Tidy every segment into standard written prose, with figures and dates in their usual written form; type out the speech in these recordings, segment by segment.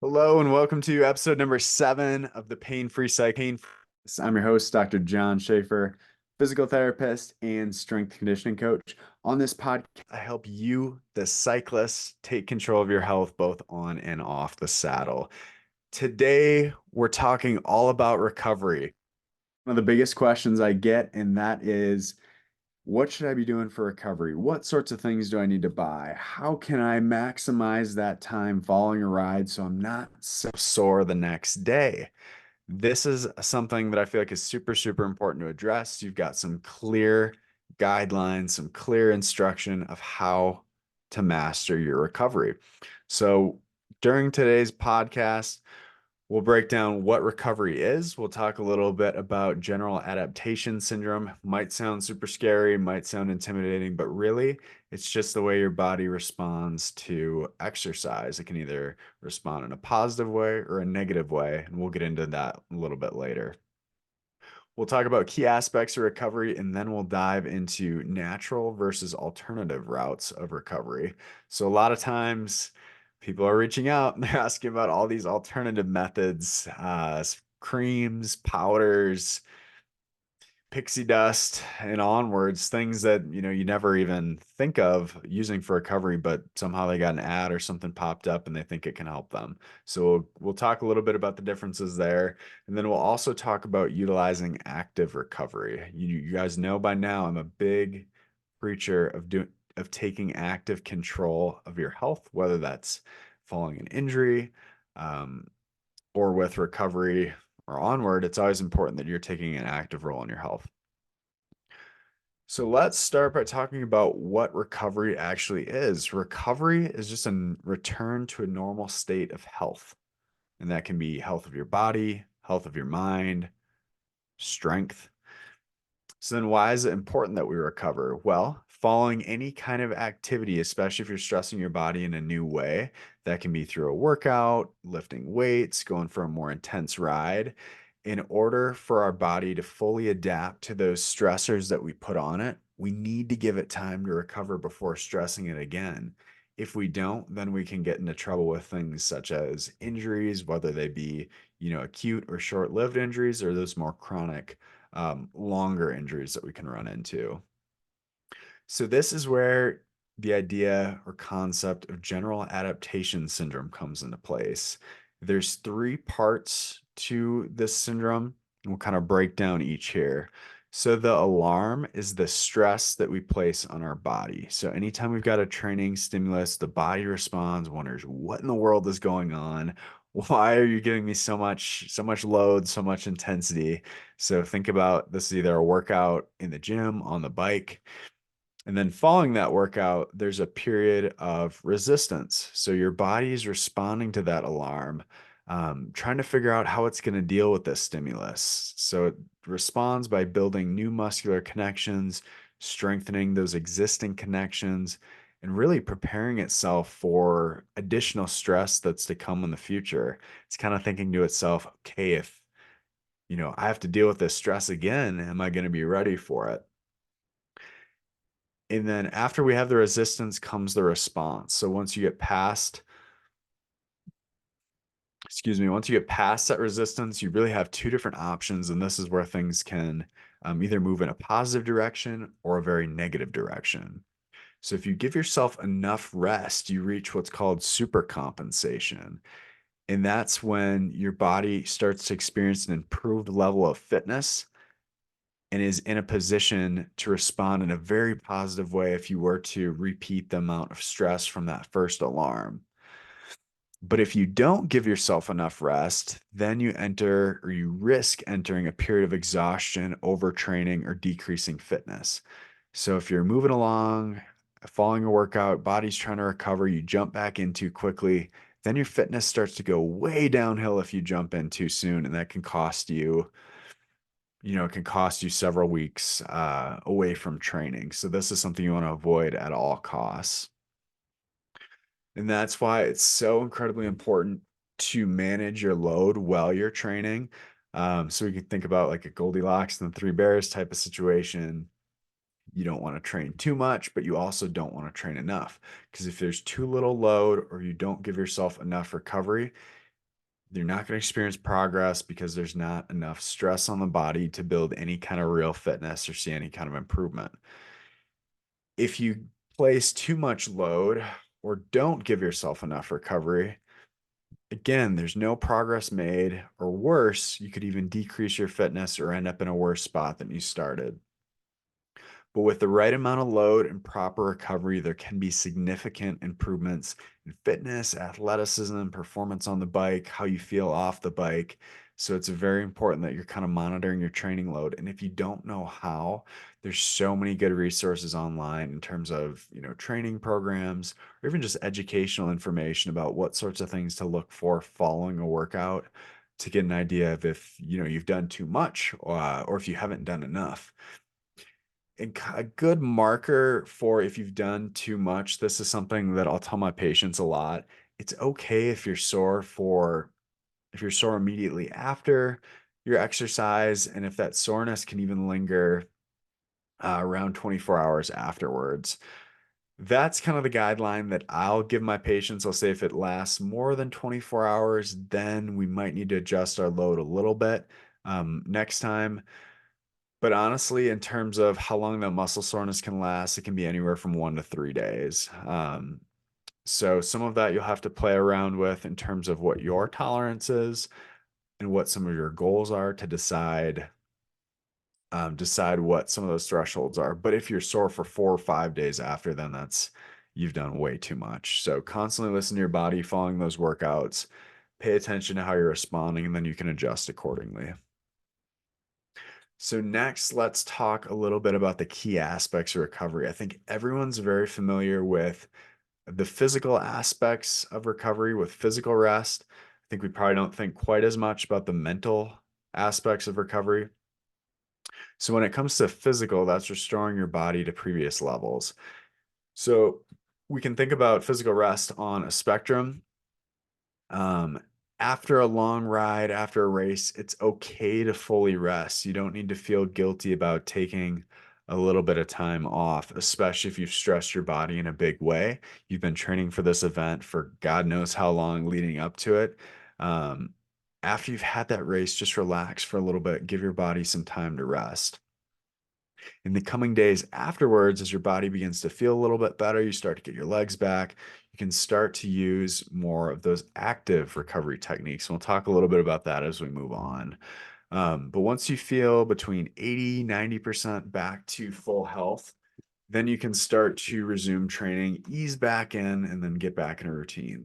Hello and welcome to episode number 7 of the Pain-Free Cycling. I'm your host, Dr. John Schaefer, physical therapist and strength conditioning coach. On this podcast, I help you, the cyclist, take control of your health both on and off the saddle. Today, we're talking all about recovery. One of the biggest questions I get, and that is, what should I be doing for recovery? What sorts of things do I need to buy? How can I maximize that time following a ride so I'm not so sore the next day? This is something that I feel like is super, super important to address. You've got some clear guidelines, some clear instruction of how to master your recovery. So during today's podcast, we'll break down what recovery is. We'll talk a little bit about general adaptation syndrome. Might sound super scary, might sound intimidating, but really, it's just the way your body responds to exercise. It can either respond in a positive way or a negative way, and we'll get into that a little bit later. We'll talk about key aspects of recovery, and then we'll dive into natural versus alternative routes of recovery. So, a lot of times, people are reaching out and they're asking about all these alternative methods, creams, powders, pixie dust and onwards, things that you never even think of using for recovery, but somehow they got an ad or something popped up and they think it can help them. So we'll talk a little bit about the differences there, and then we'll also talk about utilizing active recovery. You guys know by now I'm a big preacher of taking active control of your health, whether that's following an injury, um, or with recovery or onward. It's always important that you're taking an active role in your health. So let's start by talking about what recovery actually is. Recovery is just a return to a normal state of health. And that can be health of your body, health of your mind, strength. So then why is it important that we recover? Well, following any kind of activity, especially if you're stressing your body in a new way, that can be through a workout, lifting weights, going for a more intense ride. In order for our body to fully adapt to those stressors that we put on it, we need to give it time to recover before stressing it again. If we don't, then we can get into trouble with things such as injuries, whether they be, acute or short-lived injuries, or those more chronic, longer injuries that we can run into. So this is where the idea or concept of general adaptation syndrome comes into place. There's 3 parts to this syndrome, and we'll kind of break down each here. So the alarm is the stress that we place on our body. So anytime we've got a training stimulus, the body responds, wonders what in the world is going on? Why are you giving me so much load, so much intensity? So think about this is either a workout in the gym, on the bike, and then following that workout, there's a period of resistance. So your body is responding to that alarm, trying to figure out how it's going to deal with this stimulus. So it responds by building new muscular connections, strengthening those existing connections, and really preparing itself for additional stress that's to come in the future. It's kind of thinking to itself, okay, if I have to deal with this stress again, am I going to be ready for it? And then after we have the resistance comes the response. So once you get past that resistance, you really have 2 different options. And this is where things can either move in a positive direction or a very negative direction. So if you give yourself enough rest, you reach what's called supercompensation. And that's when your body starts to experience an improved level of fitness and is in a position to respond in a very positive way if you were to repeat the amount of stress from that first alarm. But if you don't give yourself enough rest, then you risk entering a period of exhaustion, overtraining, or decreasing fitness. So if you're moving along, following a workout, body's trying to recover, you jump back in too quickly, then your fitness starts to go way downhill if you jump in too soon, and that can cost you it can cost you several weeks away from training. So this is something you want to avoid at all costs. And that's why it's so incredibly important to manage your load while you're training. So we can think about like a Goldilocks and the Three Bears type of situation. You don't want to train too much, but you also don't want to train enough. Because if there's too little load or you don't give yourself enough recovery, You're not going to experience progress because there's not enough stress on the body to build any kind of real fitness or see any kind of improvement. If you place too much load or don't give yourself enough recovery, again, there's no progress made, or worse, you could even decrease your fitness or end up in a worse spot than you started. But with the right amount of load and proper recovery, there can be significant improvements in fitness, athleticism, performance on the bike, how you feel off the bike. So it's very important that you're kind of monitoring your training load. And if you don't know how, there's so many good resources online in terms of, training programs or even just educational information about what sorts of things to look for following a workout to get an idea of if, you've done too much, or if you haven't done enough. And a good marker for if you've done too much, this is something that I'll tell my patients a lot. It's okay if you're sore immediately after your exercise, and if that soreness can even linger around 24 hours afterwards. That's kind of the guideline that I'll give my patients. I'll say if it lasts more than 24 hours, then we might need to adjust our load a little bit next time. But honestly, in terms of how long that muscle soreness can last, it can be anywhere from 1 to 3 days. So some of that you'll have to play around with in terms of what your tolerance is and what some of your goals are to decide what some of those thresholds are. But if you're sore for 4 or 5 days after, then you've done way too much. So constantly listen to your body following those workouts, pay attention to how you're responding, and then you can adjust accordingly. So next, let's talk a little bit about the key aspects of recovery. I think everyone's very familiar with the physical aspects of recovery with physical rest. I think we probably don't think quite as much about the mental aspects of recovery. So when it comes to physical, that's restoring your body to previous levels. So we can think about physical rest on a spectrum. Um, After a long ride, after a race, it's okay to fully rest. You don't need to feel guilty about taking a little bit of time off, especially if you've stressed your body in a big way. You've been training for this event for God knows how long leading up to it. Um, After you've had that race, just relax for a little bit, give your body some time to rest. In the coming days afterwards, as your body begins to feel a little bit better, you start to get your legs back, you can start to use more of those active recovery techniques. And we'll talk a little bit about that as we move on. But once you feel between 80-90% back to full health, then you can start to resume training, ease back in, and then get back in a routine.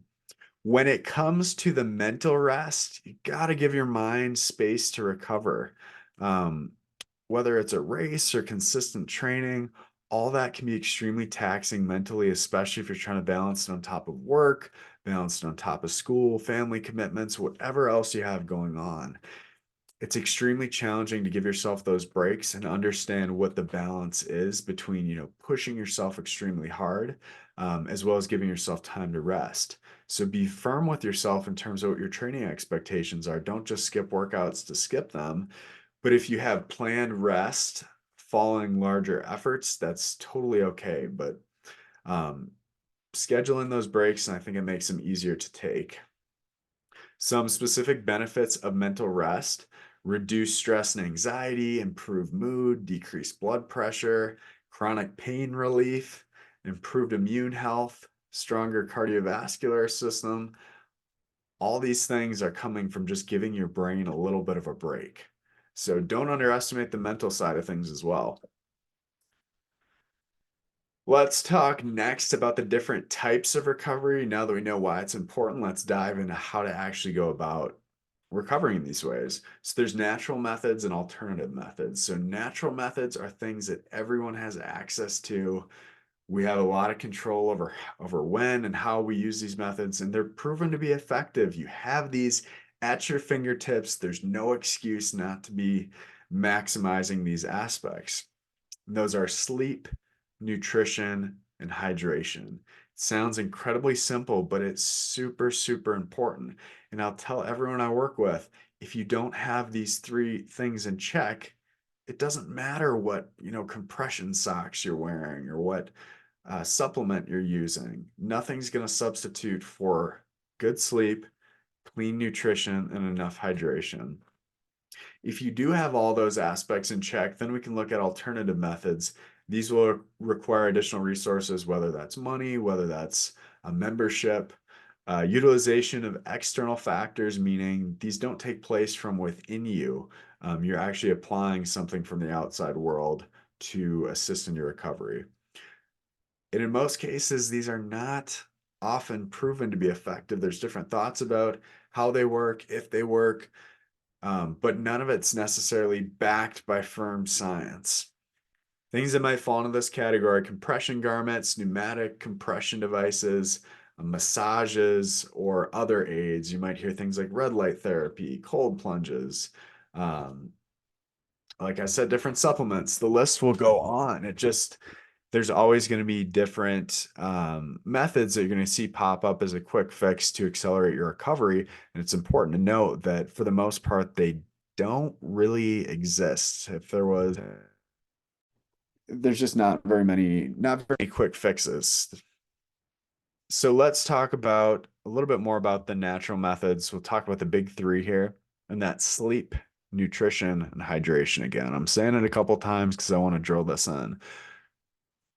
When it comes to the mental rest, you got to give your mind space to recover. Um, Whether it's a race or consistent training, all that can be extremely taxing mentally, especially if you're trying to balance it on top of work, balance it on top of school, family commitments, whatever else you have going on. It's extremely challenging to give yourself those breaks and understand what the balance is between, pushing yourself extremely hard, as well as giving yourself time to rest. So be firm with yourself in terms of what your training expectations are. Don't just skip workouts to skip them. But if you have planned rest following larger efforts, that's totally okay. But um, scheduling those breaks, and I think it makes them easier to take. Some specific benefits of mental rest: reduce stress and anxiety, improve mood, decrease blood pressure, chronic pain relief, improved immune health, stronger cardiovascular system. All these things are coming from just giving your brain a little bit of a break. So don't underestimate the mental side of things as well. Let's talk next about the different types of recovery. Now that we know why it's important, let's dive into how to actually go about recovering in these ways. So there's natural methods and alternative methods. So natural methods are things that everyone has access to. We have a lot of control over when and how we use these methods, and they're proven to be effective. You have these at your fingertips. There's no excuse not to be maximizing these aspects. And those are sleep, nutrition, and hydration. Sounds incredibly simple, but it's super, super important. And I'll tell everyone I work with, if you don't have these three things in check, it doesn't matter what, compression socks you're wearing or what supplement you're using. Nothing's going to substitute for good sleep, clean nutrition, and enough hydration. If you do have all those aspects in check, then we can look at alternative methods. These will require additional resources, whether that's money, whether that's a membership, utilization of external factors, meaning these don't take place from within you. You're actually applying something from the outside world to assist in your recovery. And in most cases, these are not often proven to be effective. There's different thoughts about how they work, if they work, but none of it's necessarily backed by firm science. Things that might fall into this category: compression garments, pneumatic compression devices, massages, or other aids. You might hear things like red light therapy, cold plunges. Um, like I said, different supplements. The list will go on. There's always going to be different methods that you're going to see pop up as a quick fix to accelerate your recovery. And it's important to note that for the most part, they don't really exist. If there was, there's just not very quick fixes. So let's talk about a little bit more about the natural methods. We'll talk about the big three here, and that's sleep, nutrition, and hydration. Again, I'm saying it a couple times because I want to drill this in.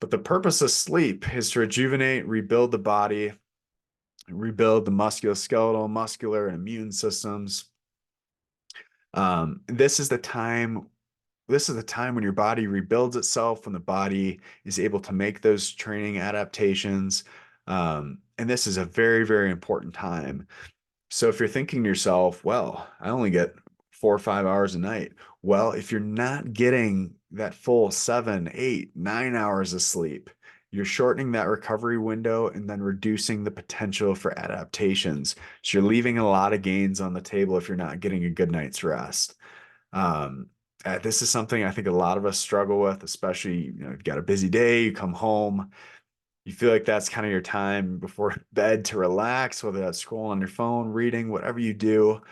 But the purpose of sleep is to rejuvenate, rebuild the body, rebuild the musculoskeletal, muscular, and immune systems. This is the time. This is the time when your body rebuilds itself, when the body is able to make those training adaptations. And this is a very, very important time. So if you're thinking to yourself, well, I only get 4 or 5 hours a night. Well, if you're not getting that full 7, 8, 9 hours of sleep, you're shortening that recovery window and then reducing the potential for adaptations. So you're leaving a lot of gains on the table if you're not getting a good night's rest. Um, this is something I think a lot of us struggle with, especially, you've got a busy day, you come home, you feel like that's kind of your time before bed to relax, whether that's scrolling on your phone, reading, whatever you do.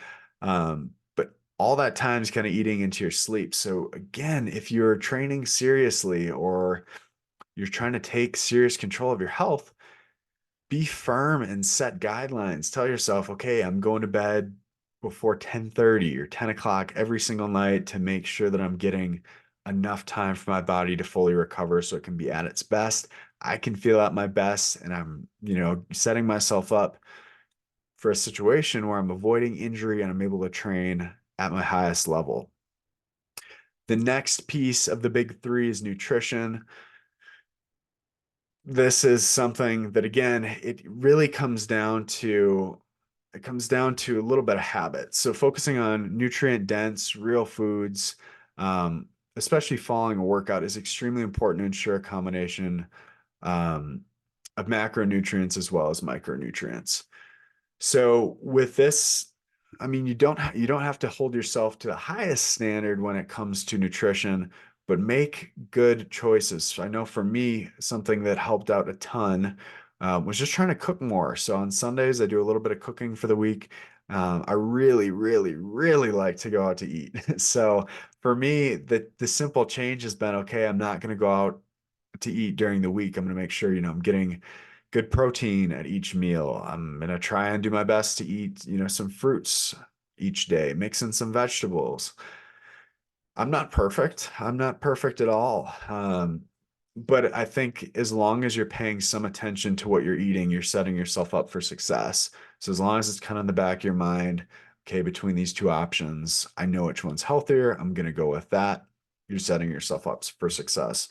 But all that time is kind of eating into your sleep. So again, if you're training seriously or you're trying to take serious control of your health, be firm and set guidelines. Tell yourself, okay, I'm going to bed before 10:30 or 10 o'clock every single night to make sure that I'm getting enough time for my body to fully recover so it can be at its best. I can feel at my best, and I'm, setting myself up for a situation where I'm avoiding injury and I'm able to train at my highest level. The next piece of the big three is nutrition. This is something that, again, it really comes down to a little bit of habit. So focusing on nutrient dense, real foods, um, especially following a workout, is extremely important to ensure a combination um, of macronutrients as well as micronutrients. So with this, I mean, you don't have to hold yourself to the highest standard when it comes to nutrition, but make good choices. So I know for me, something that helped out a ton was just trying to cook more. So on Sundays, I do a little bit of cooking for the week. I really, really, really like to go out to eat. So for me, the simple change has been, okay, I'm not going to go out to eat during the week. I'm going to make sure, I'm getting good protein at each meal. I'm going to try and do my best to eat, some fruits each day, mix in some vegetables. I'm not perfect. I'm not perfect at all. But I think as long as you're paying some attention to what you're eating, you're setting yourself up for success. So as long as it's kind of in the back of your mind, okay, between these two options, I know which one's healthier. I'm going to go with that. You're setting yourself up for success.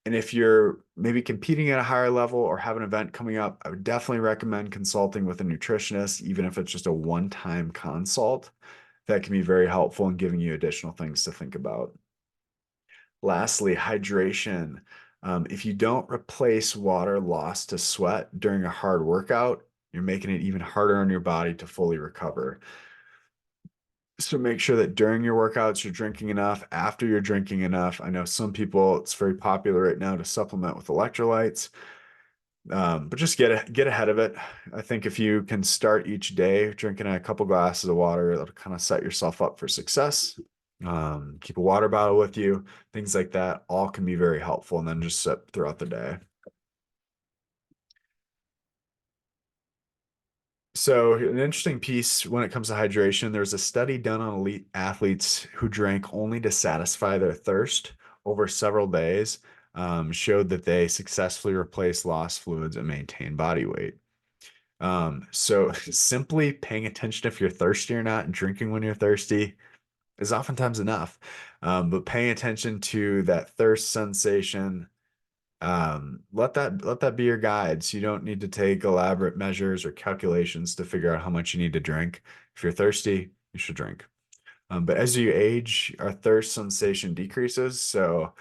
And if you're maybe competing at a higher level or have an event coming up, I would definitely recommend consulting with a nutritionist, even if it's just a one-time consult. That can be very helpful in giving you additional things to think about. Lastly, hydration. If you don't replace water lost to sweat during a hard workout, you're making it even harder on your body to fully recover. So make sure that during your workouts, you're drinking enough, after you're drinking enough. I know some people, it's very popular right now to supplement with electrolytes, but just get ahead of it. I think if you can start each day drinking a couple glasses of water, that'll kind of set yourself up for success. Keep a water bottle with you, things like that, all can be very helpful, and then just sip throughout the day. So an interesting piece when it comes to hydration, there was a study done on elite athletes who drank only to satisfy their thirst over several days, showed that they successfully replaced lost fluids and maintained body weight. So simply paying attention if you're thirsty or not and drinking when you're thirsty is oftentimes enough. But paying attention to that thirst sensation, let that be your guide. So you don't need to take elaborate measures or calculations to figure out how much you need to drink. If you're thirsty, you should drink. But as you age, our thirst sensation decreases. So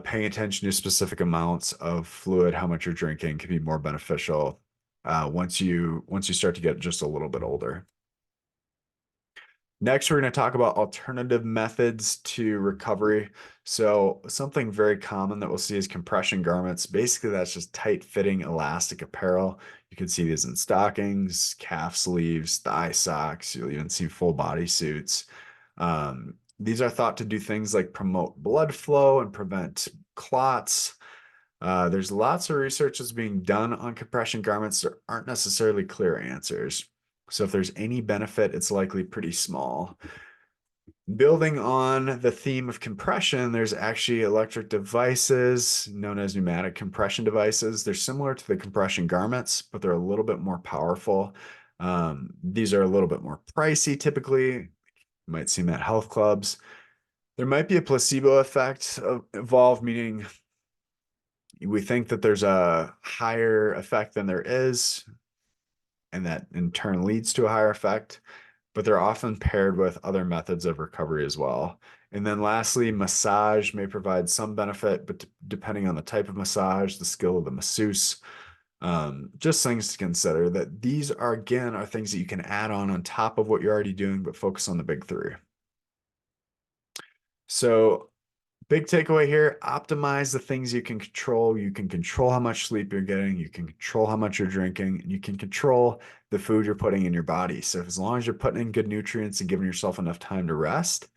paying attention to specific amounts of fluid, how much you're drinking, can be more beneficial once you start to get just a little bit older. Next, we're going to talk about alternative methods to recovery. So something very common that we'll see is compression garments. Basically, that's just tight-fitting elastic apparel. You can see these in stockings, calf sleeves, thigh socks. You'll even see full body suits. These are thought to do things like promote blood flow and prevent clots. There's lots of research that's being done on compression garments. There aren't necessarily clear answers. So if there's any benefit, it's likely pretty small. Building on the theme of compression, there's actually electric devices known as pneumatic compression devices. They're similar to the compression garments, but they're a little bit more powerful. These are a little bit more pricey typically. You might see them at health clubs. There might be a placebo effect involved, meaning we think that there's a higher effect than there is, and that in turn leads to a higher effect, but they're often paired with other methods of recovery as well. And then lastly, massage may provide some benefit, but depending on the type of massage, the skill of the masseuse, just things to consider that these are, again, are things that you can add on top of what you're already doing, but focus on the big three. So big takeaway here, optimize the things you can control. You can control how much sleep you're getting. You can control how much you're drinking. And you can control the food you're putting in your body. So as long as you're putting in good nutrients and giving yourself enough time to rest,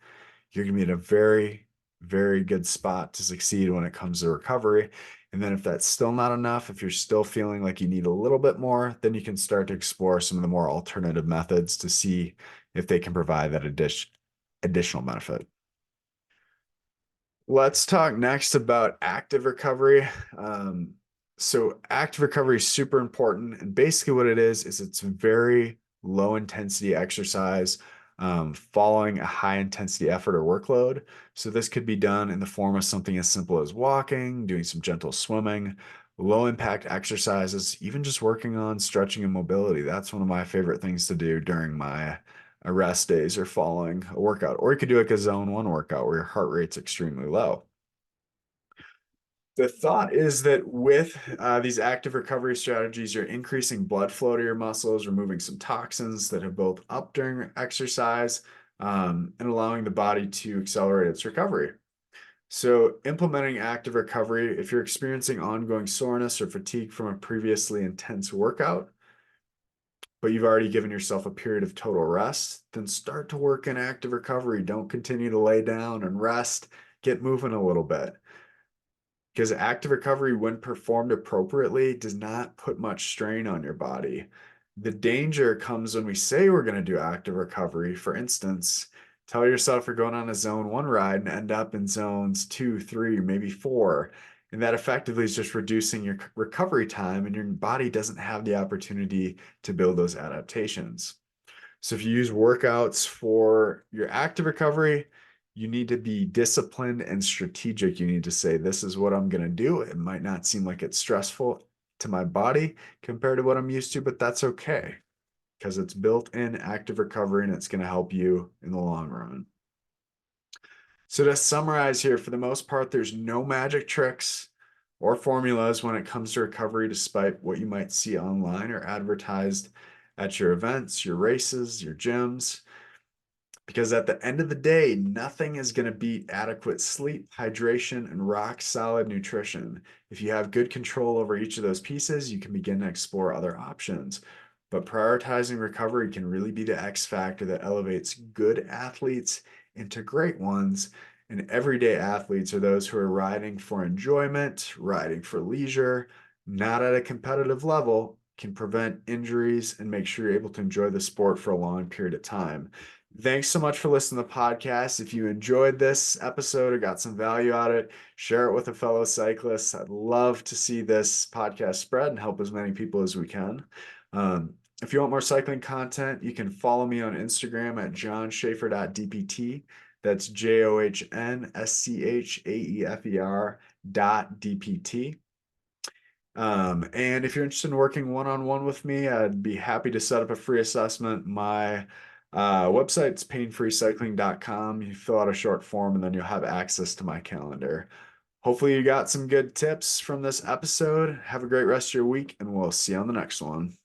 you're going to be in a very, very good spot to succeed when it comes to recovery. And then if that's still not enough, if you're still feeling like you need a little bit more, then you can start to explore some of the more alternative methods to see if they can provide that additional benefit. Let's talk next about active recovery. So active recovery is super important. And basically what it is it's very low intensity exercise following a high intensity effort or workload. So this could be done in the form of something as simple as walking, doing some gentle swimming, low impact exercises, even just working on stretching and mobility. That's one of my favorite things to do during my rest days or following a workout. Or you could do like a zone one workout where your heart rate's extremely low. The thought is that with these active recovery strategies, you're increasing blood flow to your muscles, removing some toxins that have built up during exercise, and allowing the body to accelerate its recovery. So implementing active recovery, if you're experiencing ongoing soreness or fatigue from a previously intense workout, but you've already given yourself a period of total rest, then start to work in active recovery. Don't continue to lay down and rest. Get moving a little bit. Because active recovery, when performed appropriately, does not put much strain on your body. The danger comes when we say we're going to do active recovery. For instance, tell yourself you're going on a zone one ride and end up in zones 2, 3, maybe 4. And that effectively is just reducing your recovery time, and your body doesn't have the opportunity to build those adaptations. So if you use workouts for your active recovery, you need to be disciplined and strategic. You need to say, this is what I'm going to do. It might not seem like it's stressful to my body compared to what I'm used to, but that's okay because it's built in active recovery and it's going to help you in the long run. So to summarize here, for the most part, there's no magic tricks or formulas when it comes to recovery, despite what you might see online or advertised at your events, your races, your gyms. Because at the end of the day, nothing is going to beat adequate sleep, hydration, and rock solid nutrition. If you have good control over each of those pieces, you can begin to explore other options. But prioritizing recovery can really be the X factor that elevates good athletes into great ones. And everyday athletes are those who are riding for enjoyment, riding for leisure, not at a competitive level, can prevent injuries and make sure you're able to enjoy the sport for a long period of time. Thanks so much for listening to the podcast. If you enjoyed this episode or got some value out of it, share it with a fellow cyclist. I'd love to see this podcast spread and help as many people as we can. If you want more cycling content, you can follow me on Instagram at johnschaefer.dpt. That's JOHNSCHAEFER.dpt. And if you're interested in working one-on-one with me, I'd be happy to set up a free assessment. My website's painfreecycling.com. You fill out a short form and then you'll have access to my calendar. Hopefully you got some good tips from this episode. Have a great rest of your week and we'll see you on the next one.